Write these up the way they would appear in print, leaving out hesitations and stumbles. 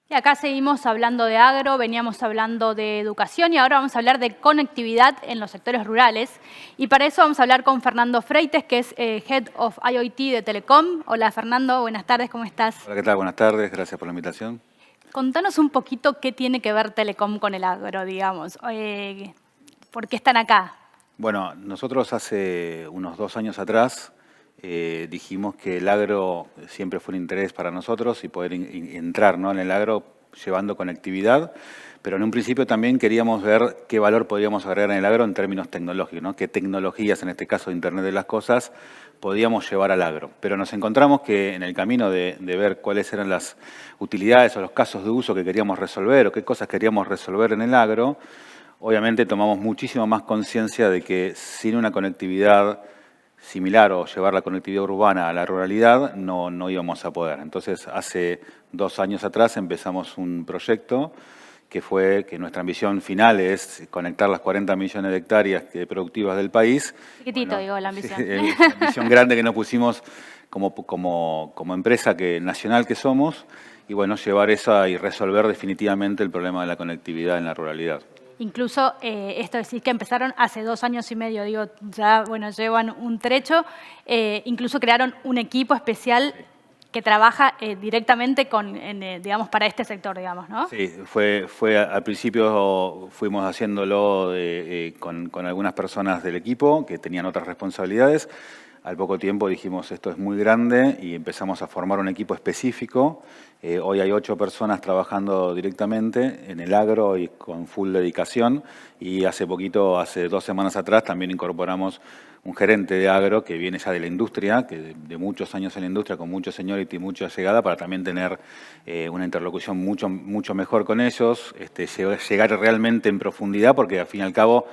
Y acá seguimos hablando de agro, veníamos hablando de educación y ahora vamos a hablar de conectividad en los sectores rurales. Y para eso vamos a hablar con Fernando Freites, que es Head of IoT de Telecom. Hola Fernando, buenas tardes, ¿cómo estás? Hola, ¿qué tal? Buenas tardes, gracias por la invitación. Contanos un poquito qué tiene que ver Telecom con el agro, digamos. ¿Por qué están acá? Bueno, nosotros hace unos 2 años atrás dijimos que el agro siempre fue un interés para nosotros y poder entrar, ¿no?, en el agro llevando conectividad, pero en un principio también queríamos ver qué valor podíamos agregar en el agro en términos tecnológicos, ¿no? Qué tecnologías, en este caso de Internet de las Cosas, podíamos llevar al agro. Pero nos encontramos que en el camino de ver cuáles eran las utilidades o los casos de uso que queríamos resolver o qué cosas queríamos resolver en el agro, obviamente tomamos muchísimo más conciencia de que sin una conectividad similar o llevar la conectividad urbana a la ruralidad no íbamos a poder. Entonces, hace 2 años atrás empezamos un proyecto que fue que nuestra ambición final es conectar las 40 millones de hectáreas productivas del país. Chiquitito, Bueno, digo, la ambición. la ambición grande que nos pusimos como empresa nacional que somos, y bueno, llevar esa y resolver definitivamente el problema de la conectividad en la ruralidad. Incluso esto decir que empezaron hace 2 años y medio, digo, ya bueno, llevan un trecho, incluso crearon un equipo especial que trabaja directamente digamos, para este sector, digamos, ¿no? Sí, al principio fuimos haciéndolo con algunas personas del equipo que tenían otras responsabilidades. Al poco tiempo dijimos, esto es muy grande, y empezamos a formar un equipo específico. Hoy hay 8 personas trabajando directamente en el agro y con full dedicación. Y hace 2 semanas atrás, también incorporamos un gerente de agro que viene ya de la industria, que de muchos años en la industria, con mucho seniority y mucha llegada, para también tener una interlocución mucho mejor con ellos, llegar realmente en profundidad, porque al fin y al cabo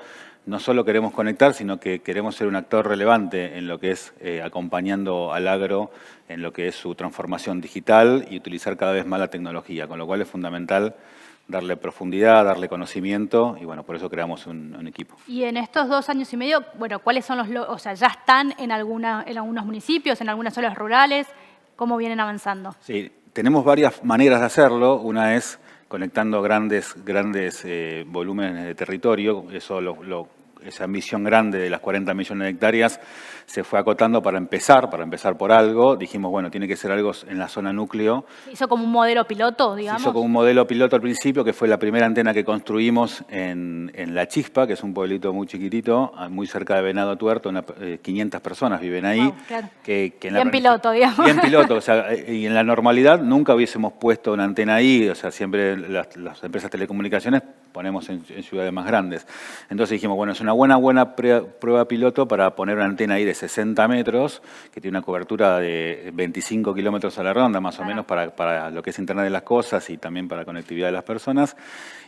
no solo queremos conectar, sino que queremos ser un actor relevante en lo que es acompañando al agro en lo que es su transformación digital y utilizar cada vez más la tecnología, con lo cual es fundamental darle profundidad, darle conocimiento, y bueno, por eso creamos un equipo. Y en estos 2 años y medio, bueno, ¿cuáles son o sea, ya están en algunos municipios, en algunas zonas rurales? ¿Cómo vienen avanzando? Sí, tenemos varias maneras de hacerlo. Una es conectando grandes volúmenes de territorio. Esa ambición grande de las 40 millones de hectáreas se fue acotando para empezar por algo. Dijimos, bueno, tiene que ser algo en la zona núcleo. ¿Se hizo como un modelo piloto, digamos? Se hizo como un modelo piloto al principio, que fue la primera antena que construimos en La Chispa, que es un pueblito muy chiquitito, muy cerca de Venado Tuerto. 500 personas viven ahí. Wow, claro. Bien Piloto, digamos. Bien piloto, o sea, y en la normalidad nunca hubiésemos puesto una antena ahí. O sea, siempre las empresas de telecomunicaciones ponemos en ciudades más grandes. Entonces dijimos, bueno, es una buena prueba piloto para poner una antena ahí de 60 metros, que tiene una cobertura de 25 kilómetros a la ronda, más o menos, para lo que es Internet de las Cosas y también para la conectividad de las personas.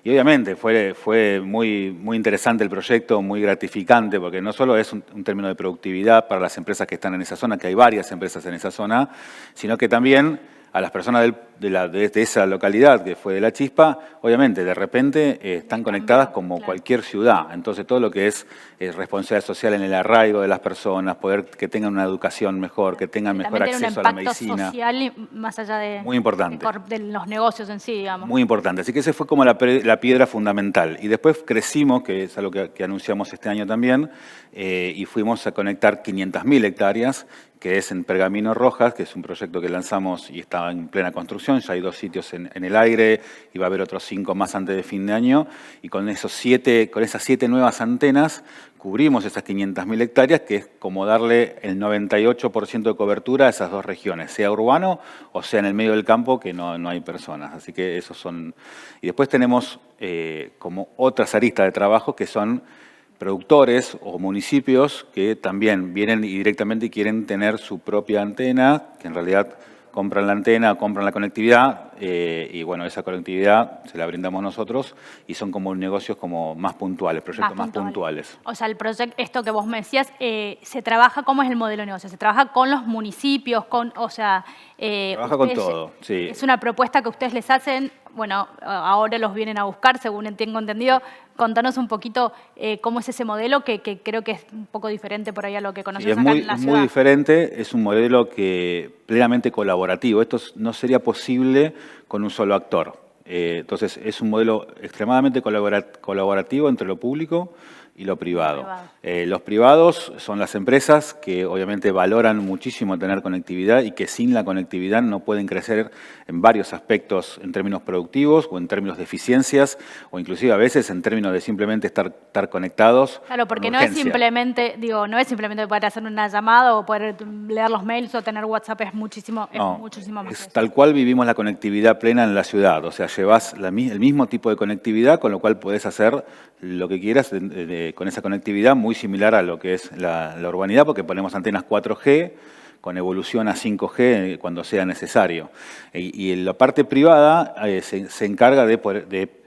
Y obviamente fue muy interesante el proyecto, muy gratificante, porque no solo es un término de productividad para las empresas que están en esa zona, que hay varias empresas en esa zona, sino que también a las personas de esa localidad, que fue de La Chispa, obviamente de repente están conectadas como cualquier ciudad. Entonces todo lo que es responsabilidad social en el arraigo de las personas, poder que tengan una educación mejor, que tengan mejor acceso a la medicina. Social y más allá muy importante. De los negocios en sí, digamos. Muy importante. Así que ese fue como la piedra fundamental. Y después crecimos, que es algo que anunciamos este año también, y fuimos a conectar 500.000 hectáreas, que es en Pergamino Rojas, que es un proyecto que lanzamos y está en plena construcción. Ya hay 2 sitios en el aire y va a haber otros 5 más antes de fin de año. Y con esas 7 nuevas antenas cubrimos esas 500.000 hectáreas, que es como darle el 98% de cobertura a esas 2 regiones, sea urbano o sea en el medio del campo, que no hay personas. Así que esos son. Y después tenemos como otras aristas de trabajo, que son productores o municipios que también vienen y directamente quieren tener su propia antena, que en realidad compran la antena, compran la conectividad, y bueno, esa conectividad se la brindamos nosotros, y son como negocios como más puntuales, proyectos más puntuales. O sea, el proyecto, esto que vos me decías, se trabaja, ¿cómo es el modelo de negocio? Se trabaja con los municipios, o sea... trabaja con todo, sí. Es una propuesta que ustedes les hacen, bueno, ahora los vienen a buscar, según tengo entendido. Contanos un poquito cómo es ese modelo, que creo que es un poco diferente por ahí a lo que conocemos acá en la ciudad. Es muy diferente, es un modelo que plenamente colaborativo. Esto no sería posible con un solo actor. Entonces, es un modelo extremadamente colaborativo entre lo público y lo privado. Los privados son las empresas que obviamente valoran muchísimo tener conectividad y que sin la conectividad no pueden crecer en varios aspectos en términos productivos o en términos de eficiencias o inclusive a veces en términos de simplemente estar conectados. Claro, porque no es simplemente poder hacer una llamada o poder leer los mails o tener WhatsApp, es muchísimo más. Es tal cual vivimos la conectividad plena en la ciudad, o sea, llevas el mismo tipo de conectividad, con lo cual podés hacer lo que quieras con esa conectividad, muy similar a lo que es la urbanidad, porque ponemos antenas 4G con evolución a 5G cuando sea necesario. Y en la parte privada se encarga de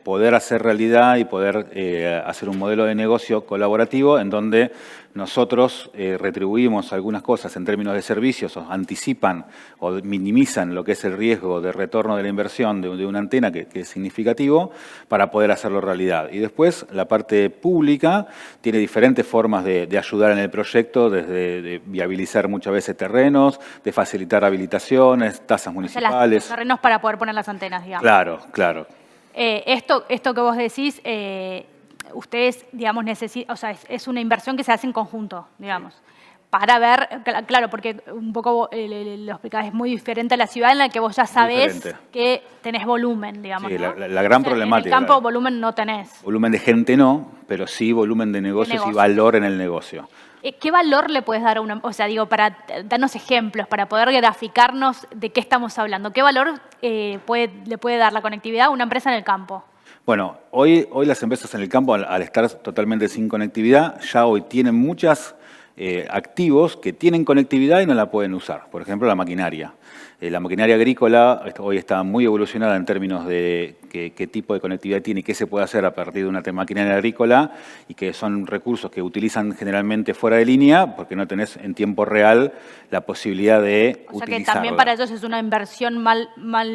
poder hacer realidad y poder hacer un modelo de negocio colaborativo en donde nosotros retribuimos algunas cosas en términos de servicios, o anticipan o minimizan lo que es el riesgo de retorno de la inversión de una antena que es significativo para poder hacerlo realidad. Y después la parte pública tiene diferentes formas de ayudar en el proyecto, desde de viabilizar muchas veces terrenos, de facilitar habilitaciones, tasas municipales. Los terrenos para poder poner las antenas, digamos. Claro, claro. Esto que vos decís, ustedes, digamos, necesitan, o sea, es una inversión que se hace en conjunto, digamos, para ver, claro, porque un poco lo explicás, es muy diferente a la ciudad en la que vos ya sabés que tenés volumen, digamos. Sí, ¿no? la gran problemática. En el campo volumen no tenés. Volumen de gente no, pero sí volumen de negocios y valor en el negocio. ¿Qué valor le puedes dar a una, o sea, digo, para darnos ejemplos, para poder graficarnos de qué estamos hablando? ¿Qué valor le puede dar la conectividad a una empresa en el campo? Bueno, hoy las empresas en el campo, al estar totalmente sin conectividad, ya hoy tienen muchos activos que tienen conectividad y no la pueden usar. Por ejemplo, la maquinaria. La maquinaria agrícola hoy está muy evolucionada en términos de qué tipo de conectividad tiene y qué se puede hacer a partir de una maquinaria agrícola, y que son recursos que utilizan generalmente fuera de línea porque no tenés en tiempo real la posibilidad de utilizarla. O sea que también para ellos es una inversión mal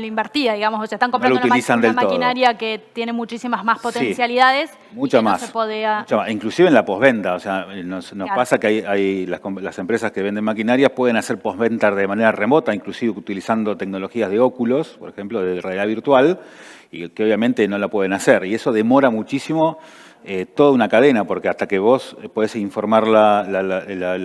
invertida, digamos. O sea, están comprando una maquinaria que tiene muchísimas más potencialidades. Sí, mucha más. No se podía... Inclusive en la postventa. O sea, nos pasa que hay las empresas que venden maquinarias pueden hacer postventa de manera remota, inclusive utilizando tecnologías de óculos, por ejemplo, de realidad virtual, y que obviamente no la pueden hacer. Y eso demora muchísimo toda una cadena, porque hasta que vos podés informar la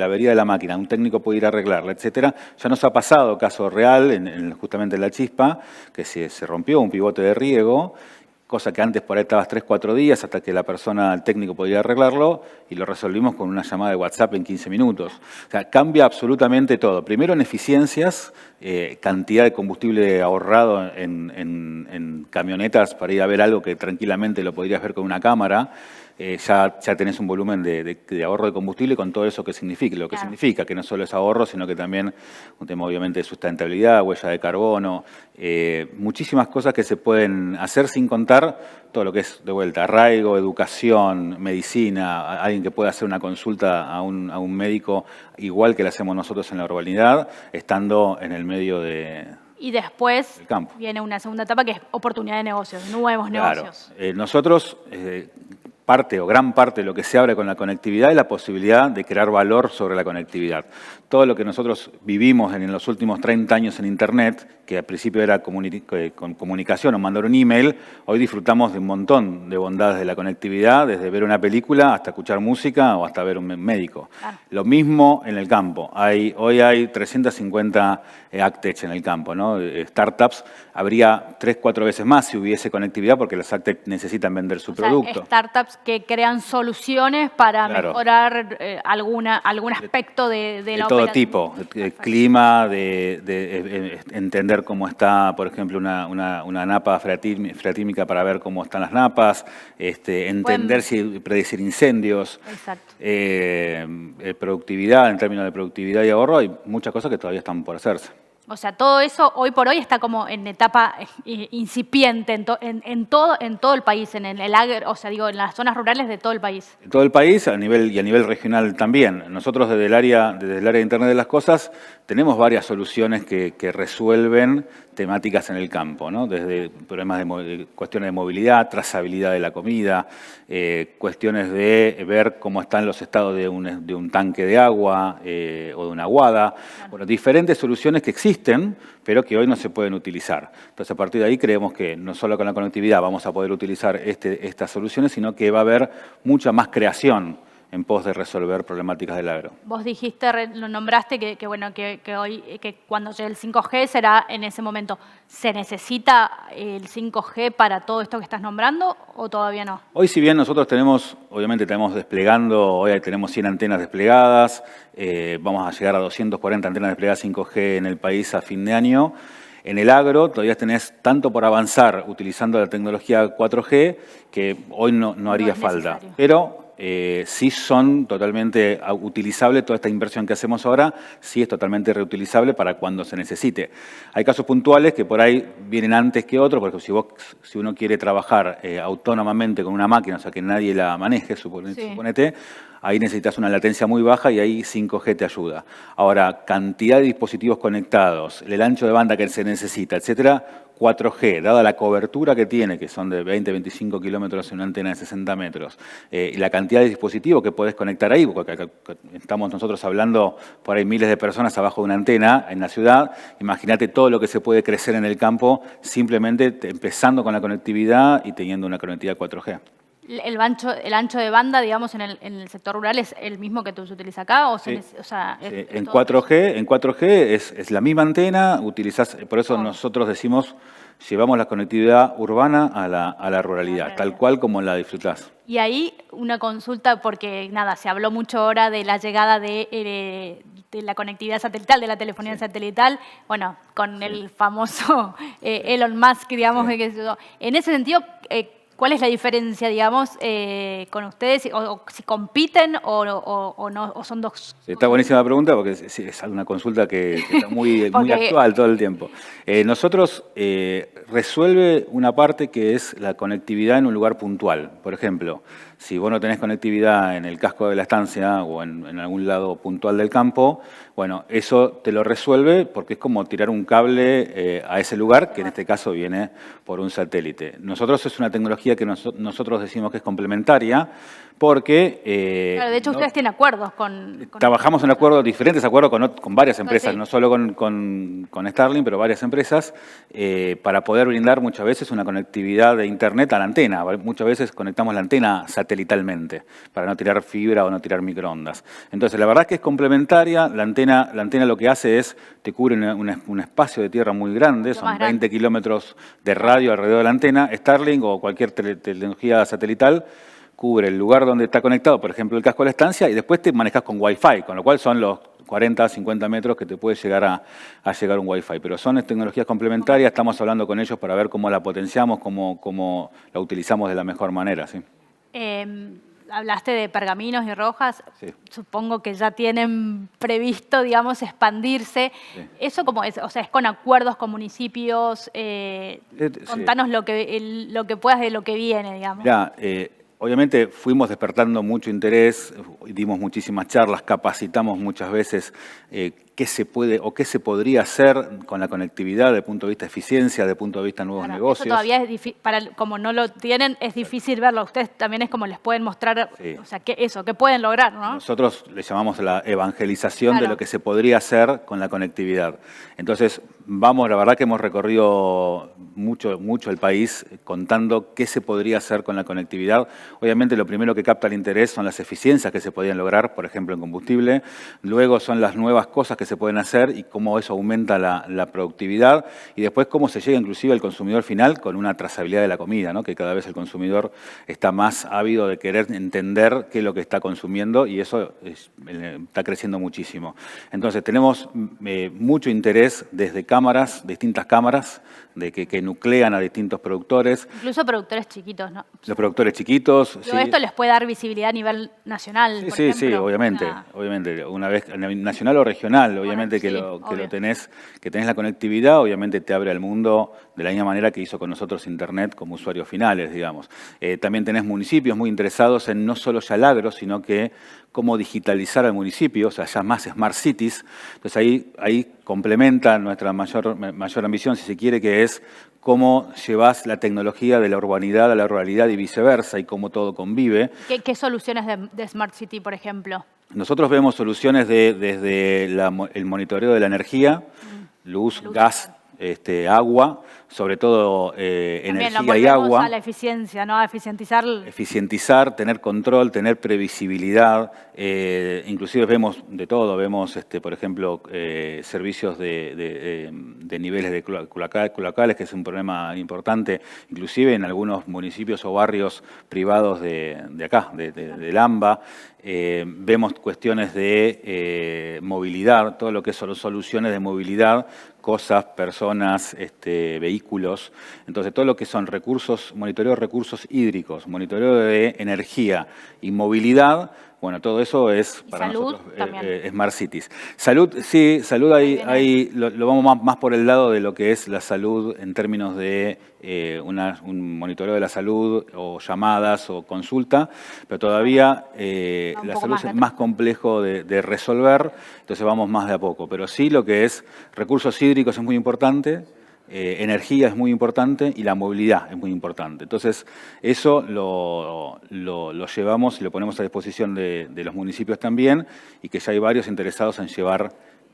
avería de la máquina, un técnico puede ir a arreglarla, etcétera. Ya nos ha pasado caso real, justamente en La Chispa, que se rompió un pivote de riego, cosa que antes por ahí estabas 3 o 4 días hasta que el técnico podía arreglarlo, y lo resolvimos con una llamada de WhatsApp en 15 minutos. O sea, cambia absolutamente todo. Primero en eficiencias, cantidad de combustible ahorrado en camionetas para ir a ver algo que tranquilamente lo podrías ver con una cámara. Ya tenés un volumen de ahorro de combustible con todo eso que significa, lo que significa, que no solo es ahorro, sino que también un tema obviamente de sustentabilidad, huella de carbono, muchísimas cosas que se pueden hacer sin contar todo lo que es, de vuelta, arraigo, educación, medicina, alguien que pueda hacer una consulta a un médico igual que la hacemos nosotros en la urbanidad, estando en el medio de... Y después viene una segunda etapa que es oportunidad de negocios, nuevos negocios. Nosotros... gran parte de lo que se abre con la conectividad es la posibilidad de crear valor sobre la conectividad. Todo lo que nosotros vivimos en los últimos 30 años en Internet, que al principio era con comunicación o mandar un email, hoy disfrutamos de un montón de bondades de la conectividad, desde ver una película hasta escuchar música o hasta ver un médico. Lo mismo en el campo. Hoy hay 350 AgTech en el campo, ¿no? Startups. Habría 3 o 4 veces más si hubiese conectividad, porque las AgTech necesitan vender su producto. Startups que crean soluciones para mejorar algún aspecto de la operación. De todo tipo, de clima, de entender cómo está, por ejemplo, una napa freatímica para ver cómo están las napas, entender predecir incendios, productividad, en términos de productividad y ahorro, hay muchas cosas que todavía están por hacerse. O sea, todo eso hoy por hoy está como en etapa incipiente en todo el país, en las zonas rurales de todo el país. En todo el país y a nivel regional también. Nosotros desde el área de Internet de las Cosas tenemos varias soluciones que resuelven temáticas en el campo, ¿no? Desde problemas de cuestiones de movilidad, trazabilidad de la comida, cuestiones de ver cómo están los estados de un tanque de agua o de una aguada. Bueno, diferentes soluciones que existen, pero que hoy no se pueden utilizar. Entonces, a partir de ahí creemos que no solo con la conectividad vamos a poder utilizar estas soluciones, sino que va a haber mucha más creación en pos de resolver problemáticas del agro. Vos dijiste, lo nombraste, que hoy, que cuando llegue el 5G será en ese momento. ¿Se necesita el 5G para todo esto que estás nombrando o todavía no? Hoy, si bien nosotros obviamente tenemos desplegando, hoy tenemos 100 antenas desplegadas, vamos a llegar a 240 antenas desplegadas 5G en el país a fin de año. En el agro todavía tenés tanto por avanzar utilizando la tecnología 4G que hoy no haría falta. Pero sí son totalmente utilizables, toda esta inversión que hacemos ahora, sí es totalmente reutilizable para cuando se necesite. Hay casos puntuales que por ahí vienen antes que otros, porque si uno quiere trabajar autónomamente con una máquina, o sea que nadie la maneje, suponete, ahí necesitas una latencia muy baja y ahí 5G te ayuda. Ahora, cantidad de dispositivos conectados, el ancho de banda que se necesita, etcétera, 4G, dada la cobertura que tiene, que son de 20-25 kilómetros en una antena de 60 metros, y la cantidad de dispositivos que podés conectar ahí, porque estamos nosotros hablando por ahí miles de personas abajo de una antena en la ciudad, imagínate todo lo que se puede crecer en el campo simplemente empezando con la conectividad y teniendo una conectividad 4G. ¿El ancho de banda, digamos, en el sector rural es el mismo que se utiliza acá? Sí. En 4G es la misma antena, por eso nosotros decimos, llevamos la conectividad urbana a la ruralidad, tal cual como la disfrutás. Y ahí una consulta, porque nada, se habló mucho ahora de la llegada de la conectividad satelital, de la telefonía satelital, bueno, con el famoso Elon Musk, digamos, en ese sentido, ¿cuál es la diferencia, digamos, con ustedes? ¿O si compiten o no, o son dos? Está buenísima la pregunta porque es una consulta que está muy actual todo el tiempo. Nosotros resuelve una parte que es la conectividad en un lugar puntual. Por ejemplo, si vos no tenés conectividad en el casco de la estancia o en algún lado puntual del campo, bueno, eso te lo resuelve porque es como tirar un cable a ese lugar, que en este caso viene por un satélite. Nosotros es una tecnología que nosotros decimos que es complementaria porque... Claro, de hecho, ustedes tienen acuerdos con trabajamos en acuerdos, diferentes acuerdos con varias empresas, no solo con Starlink, pero varias empresas, para poder brindar muchas veces una conectividad de Internet a la antena. Muchas veces conectamos la antena satelitalmente para no tirar fibra o no tirar microondas. Entonces, la verdad es que es complementaria. La antena lo que hace es, te cubre un espacio de tierra muy grande, son 20 kilómetros de radio alrededor de la antena. Starlink o cualquier tecnología satelital cubre el lugar donde está conectado, por ejemplo, el casco de la estancia, y después te manejas con Wi-Fi, con lo cual son los 40, 50 metros que te puede llegar a llegar un Wi-Fi. Pero son tecnologías complementarias, estamos hablando con ellos para ver cómo la potenciamos, cómo la utilizamos de la mejor manera. ¿Sí? Hablaste de Pergaminos y Rojas, sí. Supongo que ya tienen previsto, digamos, expandirse. Sí. ¿Eso cómo es? O sea, ¿es con acuerdos con municipios? Contanos sí. lo que puedas de lo que viene, digamos. Mirá, obviamente fuimos despertando mucho interés, dimos muchísimas charlas, capacitamos muchas veces qué se puede o qué se podría hacer con la conectividad desde el punto de vista de eficiencia, desde el punto de vista de nuevos negocios. Eso todavía es difícil, como no lo tienen, es difícil verlo. Ustedes también es como les pueden mostrar, o sea, qué pueden lograr, ¿no? Nosotros le llamamos la evangelización de lo que se podría hacer con la conectividad. Entonces, la verdad que hemos recorrido mucho el país contando qué se podría hacer con la conectividad. Obviamente lo primero que capta el interés son las eficiencias que se podían lograr, por ejemplo, en combustible. Luego son las nuevas cosas que se pueden hacer y cómo eso aumenta la productividad. Y después cómo se llega inclusive al consumidor final con una trazabilidad de la comida, ¿no? Que cada vez el consumidor está más ávido de querer entender qué es lo que está consumiendo y eso está creciendo muchísimo. Entonces tenemos mucho interés desde distintas cámaras, que nuclean a distintos productores. Incluso productores chiquitos, ¿no? Los productores chiquitos. Pero esto les puede dar visibilidad a nivel nacional, por ejemplo. Sí, obviamente. Una vez nacional o regional. obviamente que, sí, lo tenés, que tenés la conectividad, obviamente te abre al mundo de la misma manera que hizo con nosotros Internet como usuarios finales, digamos. También tenés municipios muy interesados en no solo ya el agro, sino que cómo digitalizar al municipio, o sea, ya más smart cities. Entonces ahí complementa nuestra mayor ambición, si se quiere, que es cómo llevas la tecnología de la urbanidad a la ruralidad y viceversa, y cómo todo convive. ¿Qué soluciones de Smart City, por ejemplo? Nosotros vemos soluciones desde el monitoreo de la energía, luz, gas, agua, sobre todo energía y agua. A la eficiencia, ¿no? A eficientizar. Eficientizar, tener control, tener previsibilidad. Inclusive vemos de todo, vemos, por ejemplo, servicios de niveles de cloacales, que es un problema importante, inclusive en algunos municipios o barrios privados de acá, de Lamba. Vemos cuestiones de movilidad, todo lo que son soluciones de movilidad, cosas, personas, vehículos. Entonces, todo lo que son recursos, monitoreo de recursos hídricos, monitoreo de energía y movilidad, bueno, todo eso es para nosotros Smart Cities. Salud, sí, salud ahí lo vamos más por el lado de lo que es la salud en términos de un monitoreo de la salud o llamadas o consulta, pero todavía la salud es más complejo de resolver, entonces vamos más de a poco. Pero sí lo que es recursos hídricos es muy importante, energía es muy importante y la movilidad es muy importante. Entonces, eso lo llevamos y lo ponemos a disposición de los municipios también, y que ya hay varios interesados en llevar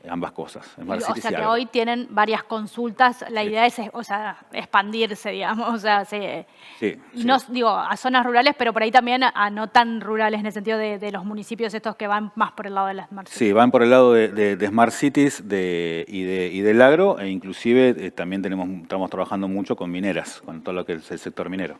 ambas cosas. O sea que hoy tienen varias consultas, la idea es, o sea, expandirse, digamos, o sea, y no digo a zonas rurales, pero por ahí también a no tan rurales en el sentido de los municipios estos que van más por el lado de las Smart Cities. Sí, van por el lado de Smart Cities y del agro, e inclusive también estamos trabajando mucho con mineras, con todo lo que es el sector minero.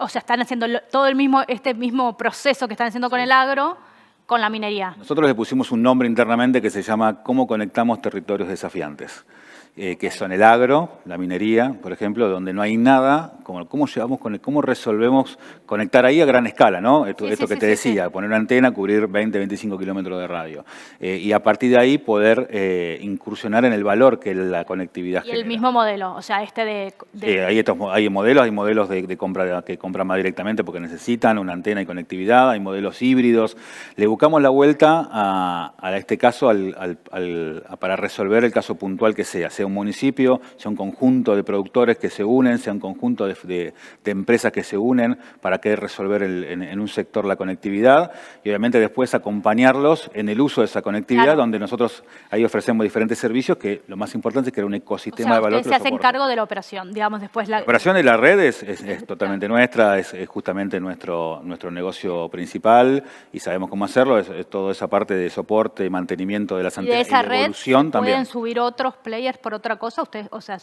O sea, están haciendo todo este mismo proceso que están haciendo con el agro, con la minería. Nosotros le pusimos un nombre internamente que se llama ¿Cómo conectamos territorios desafiantes? Que son el agro, la minería, por ejemplo, donde no hay nada, cómo resolvemos conectar ahí a gran escala, ¿no? Esto que te decía, poner una antena, cubrir 20, 25 kilómetros de radio. Y a partir de ahí poder incursionar en el valor que la conectividad genera. Y el mismo modelo, o sea, hay modelos que compran más directamente porque necesitan una antena y conectividad, hay modelos híbridos. Le buscamos la vuelta a este caso para resolver el caso puntual que sea un municipio, sea un conjunto de productores que se unen, sea un conjunto de empresas que se unen para que resolver en un sector la conectividad, y obviamente después acompañarlos en el uso de esa conectividad, donde nosotros ahí ofrecemos diferentes servicios, que lo más importante es crear un ecosistema de valor. Ustedes se hacen cargo de la operación, digamos, después la operación de la red es totalmente nuestra, es justamente nuestro negocio principal, y sabemos cómo hacerlo, es toda esa parte de soporte y mantenimiento de las antenas y de evolución también. ¿Pueden subir otros players por otra cosa? ¿Ustedes, o sea,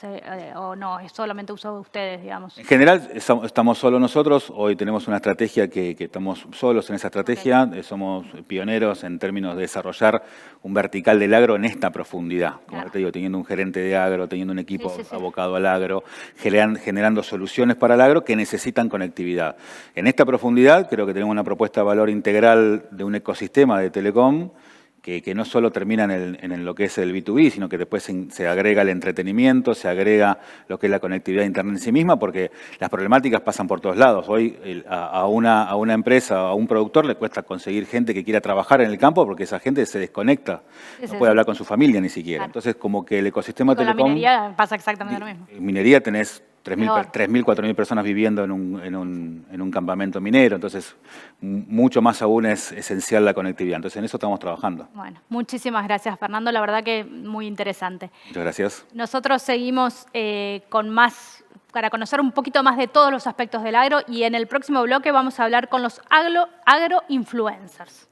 o no, es solamente uso de ustedes, digamos? En general, estamos solos nosotros. Hoy tenemos una estrategia que estamos solos en esa estrategia. Somos pioneros en términos de desarrollar un vertical del agro en esta profundidad. Como te digo, teniendo un gerente de agro, teniendo un equipo abocado al agro, generando soluciones para el agro que necesitan conectividad. En esta profundidad creo que tenemos una propuesta de valor integral de un ecosistema de telecom que no solo termina en lo que es el B2B, sino que después se agrega el entretenimiento, se agrega lo que es la conectividad de Internet en sí misma, porque las problemáticas pasan por todos lados. Hoy a una empresa, a un productor le cuesta conseguir gente que quiera trabajar en el campo porque esa gente se desconecta, no puede hablar con su familia ni siquiera. Entonces, como que el ecosistema telecom... Con la minería pasa exactamente lo mismo. En minería tenés 3.000, 4.000 personas viviendo en un campamento minero, entonces mucho más aún es esencial la conectividad. Entonces en eso estamos trabajando. Bueno, muchísimas gracias, Fernando, la verdad que muy interesante. Muchas gracias. Nosotros seguimos con más, para conocer un poquito más de todos los aspectos del agro, y en el próximo bloque vamos a hablar con los agroinfluencers.